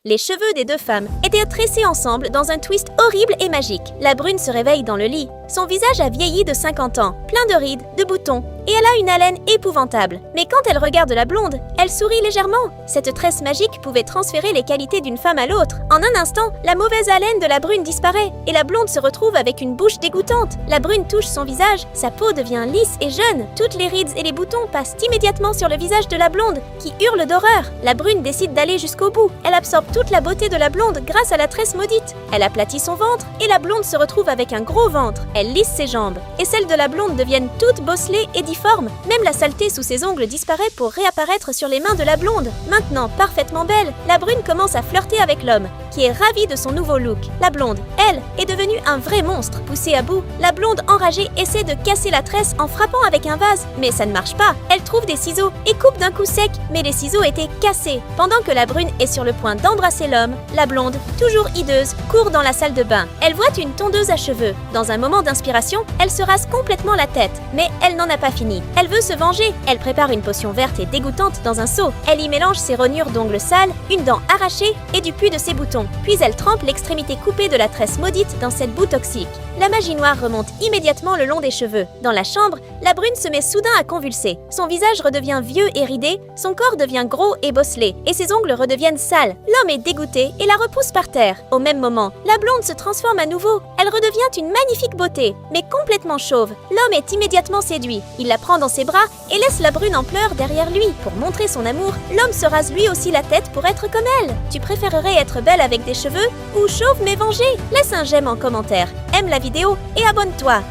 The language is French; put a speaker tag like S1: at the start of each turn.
S1: Les cheveux des deux femmes étaient tressés ensemble dans un twist horrible et magique. La brune se réveille dans le lit. Son visage a vieilli de 50 ans, plein de rides, de boutons, et elle a une haleine épouvantable. Mais quand elle regarde la blonde, elle sourit légèrement. Cette tresse magique pouvait transférer les qualités d'une femme à l'autre. En un instant, la mauvaise haleine de la brune disparaît, et la blonde se retrouve avec une bouche dégoûtante. La brune touche son visage, sa peau devient lisse et jeune. Toutes les rides et les boutons passent immédiatement sur le visage de la blonde, qui hurle d'horreur. La brune décide d'aller jusqu'au bout. Elle absorbe toute la beauté de la blonde grâce à la tresse maudite. Elle aplatit son ventre, et la blonde se retrouve avec un gros ventre. Elle lisse ses jambes, et celles de la blonde deviennent toutes bosselées et difformes. Même la saleté sous ses ongles disparaît pour réapparaître sur les mains de la blonde. Maintenant parfaitement belle, la brune commence à flirter avec l'homme, qui est ravi de son nouveau look. La blonde, elle, est devenue un vrai monstre. Poussée à bout, la blonde enragée essaie de casser la tresse en frappant avec un vase, mais ça ne marche pas. Elle trouve des ciseaux et coupe d'un coup sec, mais les ciseaux étaient cassés. Pendant que la brune est sur le point d'embrasser l'homme, la blonde, toujours hideuse, court dans la salle de bain. Elle voit une tondeuse à cheveux. Dans un moment d'inspiration, elle se rase complètement la tête, mais elle n'en a pas fini. Elle veut se venger. Elle prépare une potion verte et dégoûtante dans un seau. Elle y mélange ses rognures d'ongles sales, une dent arrachée et du pus de ses boutons. Puis elle trempe l'extrémité coupée de la tresse maudite dans cette boue toxique. La magie noire remonte immédiatement le long des cheveux. Dans la chambre, la brune se met soudain à convulser. Son visage redevient vieux et ridé, son corps devient gros et bosselé, et ses ongles redeviennent sales. L'homme est dégoûté et la repousse par terre. Au même moment, la blonde se transforme à nouveau. Elle redevient une magnifique beauté, mais complètement chauve. L'homme est immédiatement séduit. Il la prend dans ses bras et laisse la brune en pleurs derrière lui. Pour montrer son amour, l'homme se rase lui aussi la tête pour être comme elle. Tu préférerais être belle avec des cheveux ou chauve mais vengée? Laisse un j'aime en commentaire. Aime la vidéo et abonne-toi.